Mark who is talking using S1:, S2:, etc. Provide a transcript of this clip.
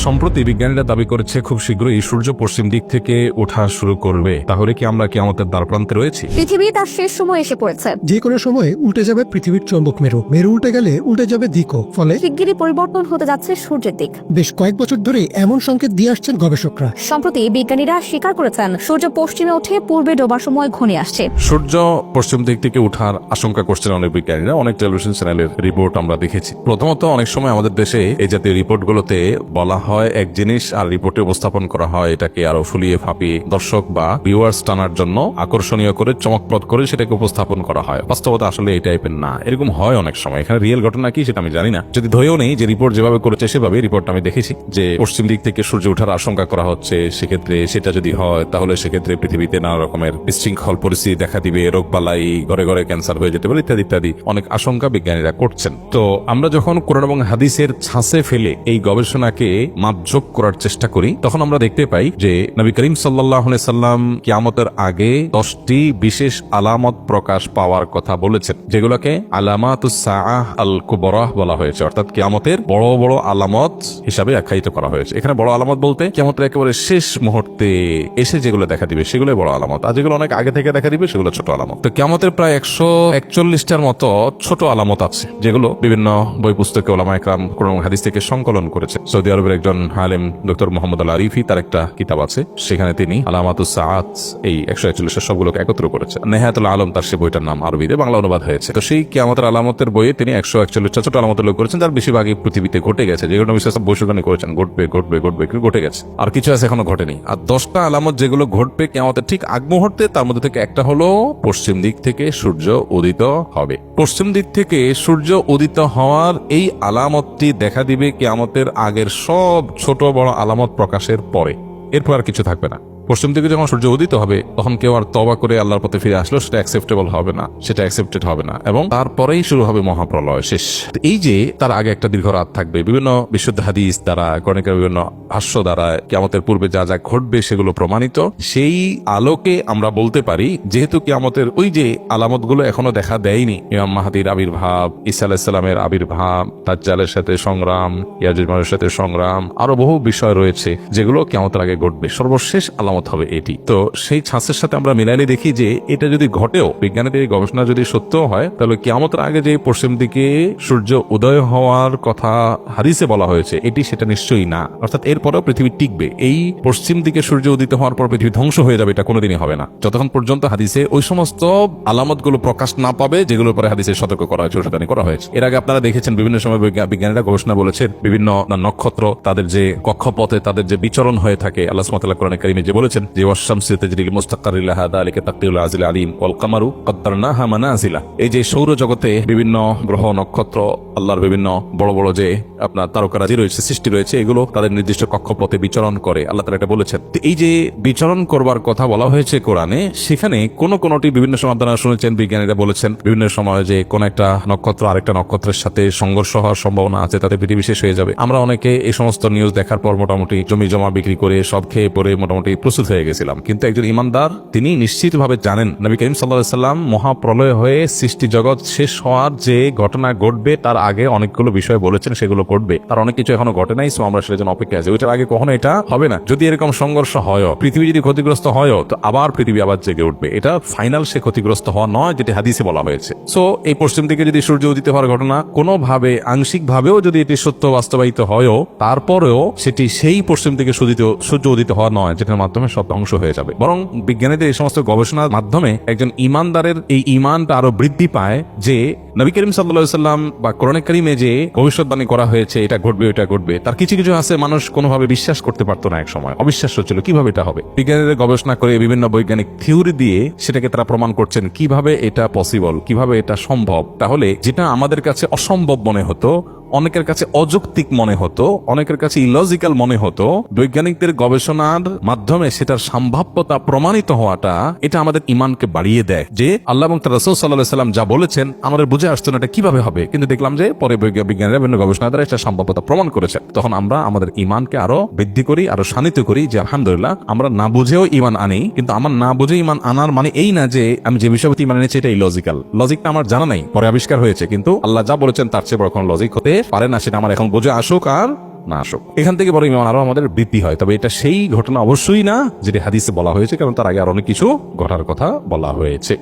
S1: সম্প্রতি বিজ্ঞানীরা দাবি করেছে খুব শীঘ্রই সূর্য পশ্চিম দিক থেকে ওঠা শুরু করবে। তাহলে কি আমরা কিয়ামতের দ্বারপ্রান্তে রয়েছি?
S2: পৃথিবী তার শেষ সময় এসে পড়েছে।
S3: যে কোনো সময়ে উল্টে যাবে পৃথিবীর চৌম্বক মেরু, মেরু উল্টে গেলে উল্টে যাবে দিকও। ফলে
S2: শিগগিরই পরিবর্তন হতে যাচ্ছে সূর্যের দিক।
S3: বেশ কয়েক বছর ধরে এমন সংকেত দিয়ে আসছেন গবেষকরা।
S2: সম্প্রতি বিজ্ঞানীরা স্বীকার করেছেন সূর্য পশ্চিমে উঠে পূর্বে ডোবার সময় ঘনিয়ে আসছে।
S1: সূর্য পশ্চিম দিক থেকে ওঠার আশঙ্কা করছেন অনেক বিজ্ঞানীরা। অনেক টেলিভিশন চ্যানেলের রিপোর্ট আমরা দেখেছি। প্রথমত অনেক সময় আমাদের দেশে এই জাতীয় রিপোর্টগুলোতে বলা হয় এক জিনিস, আর রিপোর্টে উপস্থাপন করা হয় এটাকে আরো ফুলিয়ে ফাঁপিয়ে দর্শক বা ভিউয়ার্স টানার জন্য আকর্ষণীয় করে চমকপ্রদ করে সেটাকে উপস্থাপন করা হয়। বাস্তবতা আসলে এই টাইপের না। এরকম হয় অনেক সময়। এখানে রিয়েল ঘটনা কি সেটা আমি জানি না। যদি ধরেও নেই যে রিপোর্ট যেভাবে করেছে সেভাবে, রিপোর্টটা আমি দেখেছি যে পশ্চিম দিক থেকে সূর্য ওঠার আশঙ্কা করা হচ্ছে, সেক্ষেত্রে সেটা যদি হয় তাহলে সেক্ষেত্রে পৃথিবীতে নানা রকমের বিশৃঙ্খল পরিস্থিতি দেখা দিবে, রোগবালাই, ঘরে ঘরে ক্যান্সার হয়ে যেতে পারে ইত্যাদি ইত্যাদি অনেক আশঙ্কা বিজ্ঞানীরা করছেন। তো আমরা যখন কোরআন এবং হাদিসের ছাঁচে ফেলে এই গবেষণাকে মাপজোক করার চেষ্টা করি, তখন আমরা দেখতে পাই যে নবী করিম সাল্লাল্লাহু আলাইহি সাল্লাম কিয়ামতের আগে 10টি বিশেষ আলামত প্রকাশ পাওয়ার কথা বলেছেন, যেগুলোকে আলামাতুস সাআহ আল কুবরা বলা হয়েছে, অর্থাৎ কিয়ামতের বড় বড় আলামত হিসাবে আখ্যায়িত করা হয়েছে। এখানে বড় আলামত বলতে কিয়ামতের একেবারে শেষ মুহূর্তে এসে যেগুলো দেখা দিবে সেগুলো বড় আলামত, আর যেগুলো অনেক আগে থেকে দেখা দিবে সেগুলো ছোট আলামত। তো কিয়ামতের প্রায় 141টার মতো ছোট আলামত আছে, যেগুলো বিভিন্ন বই পুস্তকে ওলামা একরাম কোরআন এবং হাদিস থেকে সংকলন করেছে। সৌদি আরবের একজন আলেম ডক্টর মোহাম্মদ আল আরিফি, তার একটা কিতাব আছে, সেখানে তিনি আলামাতুস সাআত এই 141 সবগুলোকে একত্র করেছে। নেহায়াতুল আলম তার সে বইটার নাম, আরবিতে বাংলা অনুবাদ হয়েছে। তো সেই কিয়ামতের আলামতের বইয়ে তিনি 141টা ছোট আলামত উল্লেখ করেছেন, যার বেশিরভাগই পৃথিবীতে ঘটে গেছে, যেগুলো বিশেষ ভবিষ্যৎবাণী করেছেন ঘটবে ঘটবে ঘটবে, কিন্তু ঘটে গেছে। আর কিছু আছে এখনো ঘটেনি। আর 10টা আলামত যেগুলো ঘটবে কিয়ামতের ঠিক আগ মুহূর্তে, তার মধ্যে থেকে একটা হলো পশ্চিম দিক থেকে সূর্য উদিত হবে। পশ্চিম দিক থেকে সূর্য উদিত হওয়ার এই আলামতটি দেখা দিবে কিয়ামতের আগের সব ছোট বড় আলামত প্রকাশের পরে। এরপর আর কিছু থাকবে না। পশ্চিম দিকে যখন সূর্য উদিত হবে তখন কেউ আর তওবা করে আল্লাহর পথে ফিরে আসলো সেটা অ্যাকসেপ্টেবল হবে না, সেটা অ্যাকসেপ্টেড হবে না, এবং তারপরেই শুরু হবে মহাপ্রলয়, শেষ। এই যে তার আগে একটা দীর্ঘ রাত থাকবে, বিভিন্ন বিশুদ্ধ হাদিস দ্বারা, গণিকের বিভিন্ন ভাষ্য দ্বারা কিয়ামতের পূর্বে যা যা ঘটবে সেগুলো প্রমাণিত। সেই আলোকে আমরা বলতে পারি, যেহেতু কিয়ামতের ওই যে আলামতগুলো এখনো দেখা দেয়নি, ইমাম মাহদীর আবির্ভাব, ঈসা আলাইহিস সালামের আবির্ভাব, দাজ্জালের সাথে সংগ্রাম, ইয়াজুজ মাজুজের সাথে সংগ্রাম, আরো বহু বিষয় রয়েছে যেগুলো কিয়ামতের আগে ঘটবে। সর্বশেষ আলামত হবে এটি। তো সেই ছাঁচের সাথে আমরা মিলাইলে দেখি যে এটা যদি ঘটেও, বিজ্ঞানীদের গবেষণা যদি সত্য হয়, তাহলে কিয়ামতের আগে যে পশ্চিম দিকে সূর্য উদয় হওয়ার কথা হাদিসে বলা হয়েছে এটি সেটা নিশ্চয়ই না। অর্থাৎ এরপরেও পৃথিবী টিকবে। এই পশ্চিম দিকে সূর্য উদিত হওয়ার পর পৃথিবী ধ্বংস হয়ে যাবে এটা কোনোদিনই হবে না, যতক্ষণ পর্যন্ত হাদিসে ওই সমস্ত আলামতগুলো প্রকাশ না পাবে যেগুলোর পরে হাদিসে সতর্ক করা হয়েছে, সতর্ক করা হয়েছে। এর আগে আপনারা দেখেছেন বিভিন্ন সময় বিজ্ঞানীরা গবেষণা বলেছেন বিভিন্ন নক্ষত্র তাদের যে কক্ষপথে তাদের যে বিচরণ হয়ে থাকে, আল্লাহ সুবহানাহু ওয়া তাআলা কোরআনে কারীমে যে বলেছেন যে ওয়াশ-শামসি তাজরি লিমুস্তাকাররিন লাহা যালিকা তাকদীরুল আজিল আলীম ওয়াল কামারু কদ্দারনাহা মানাজিলা। এই যে সৌরজগতে বিভিন্ন গ্রহ নক্ষত্র, আল্লাহর বিভিন্ন বড় বড় যে আপনার তারকারাজি রয়েছে, সৃষ্টি রয়েছে, এগুলো তাদের নির্দিষ্ট কক্ষপথে বিচরণ করে, আল্লাহ তাআলা এটা বলেছেন। তো এই যে বিচরণ করবার কথা বলা হয়েছে কোরআনে, সেখানে কোনটি বিভিন্ন সময় আপনারা শুনেছেন বিজ্ঞানীরা বলেছেন বিভিন্ন সময় যে কোন একটা নক্ষত্র আরেকটা নক্ষত্রের সাথে সংঘর্ষ হওয়ার সম্ভাবনা আছে, তাতে পৃথিবী শেষ হয়ে যাবে। আমরা অনেকে এই সমস্ত নিউজ দেখার পর মোটামুটি জমি জমা বিক্রি করে সব খেয়ে পরে মোটামুটি প্রস্তুত হয়ে গেছিলাম। কিন্তু একজন ইমানদার তিনি নিশ্চিতভাবে জানেন নবী করিম সাল্লাল্লাহু আলাইহি সাল্লাম মহাপ্রলয় হয়ে সৃষ্টি জগৎ শেষ হওয়ার যে ঘটনা ঘটবে তার আগে অনেকগুলো বিষয় বলেছেন, সেগুলো ঘটবে। তার অনেক কিছু এখনো ঘটে নাই, সো আমরা সেটার জন্য অপেক্ষা আছি। ওইটার আগে কখনো এটা হবে না। যদি এরকম সংঘর্ষ হয়, পৃথিবী যদি ক্ষতিগ্রস্ত হয়, তো আবার পৃথিবী আবার জেগে উঠবে। এটা ফাইনাল সে ক্ষতিগ্রস্ত হওয়া নয়, যেটি হাদিসে বলা হয়েছে। সো এই পশ্চিম দিকে যদি সূর্য উদিত হওয়ার ঘটনা কোনোভাবে আংশিক ভাবেও যদি এটি সত্য বাস্তবায়িত হয়ও, তারপরেও সেটি সেই পশ্চিম দিকে সূর্য উদিত হওয়া নয় যেটার মাধ্যমে সব ধ্বংস হয়ে যাবে। বরং বিজ্ঞানীদের এই সমস্ত গবেষণার মাধ্যমে একজন ইমানদারের এই ইমানটা আরো বৃদ্ধি পায় যে নবী করিম সাল্লাল্লাহু আলাইহি সাল্লাম বা কোরআনে কারীমে যে ভবিষ্যৎবাণী করা হয়েছে এটা ঘটবে ওটা ঘটবে, তার কিছু কিছু আছে মানুষ কোনোভাবে বিশ্বাস করতে পারতো না, এক সময় অবিশ্বাস্য ছিল, কিভাবে এটা হবে। বিজ্ঞানীদের গবেষণা করে বিভিন্ন বৈজ্ঞানিক থিওরি দিয়ে সেটাকে তারা প্রমাণ করছেন কিভাবে এটা পসিবল, কিভাবে এটা সম্ভব। তাহলে যেটা আমাদের কাছে অসম্ভব মনে হতো, অনেকের কাছে অযৌক্তিক মনে হতো, অনেকের কাছে ইলজিক্যাল মনে হতো, বৈজ্ঞানিকদের গবেষণার মাধ্যমে সেটার সম্ভাব্যতা প্রমাণিত হওয়াটা এটা আমাদের ঈমানকে বাড়িয়ে দেয় যে আল্লাহ এবং তার রাসূল সাল্লাল্লাহু আলাইহি সাল্লাম যা বলেছেন আমাদের বুঝে আসতো না এটা কিভাবে হবে। কিন্তু দেখলাম যে পরে বিজ্ঞানীরা বিভিন্ন গবেষণা দ্বারা এটা সম্ভাব্যতা প্রমাণ করেছেন। তখন আমরা আমাদের ঈমানকে আরো বৃদ্ধি করি, আরো শানিত করি যে আলহামদুলিল্লাহ আমরা না বুঝেও ঈমান আনি। কিন্তু আমার না বুঝে ঈমান আনার মানে এই না যে আমি যে বিষয়টি ঈমান এনেছি এটা ইলজিক্যাল। লজিকটা আমার জানা নাই, পরে আবিষ্কার হয়েছে, কিন্তু আল্লাহ যা বলেছেন তার চেয়ে বড় কোনো লজিক হতে পারে না। সেটা আমার এখন বুঝে আসুক আর না আসুক। এখান থেকে বড় ইমান আরো আমাদের বৃদ্ধি হয়। তবে এটা সেই ঘটনা অবশ্যই না যেটি হাদিসে বলা হয়েছে, কারণ তার আগে আর অনেক কিছু ঘটার কথা বলা হয়েছে।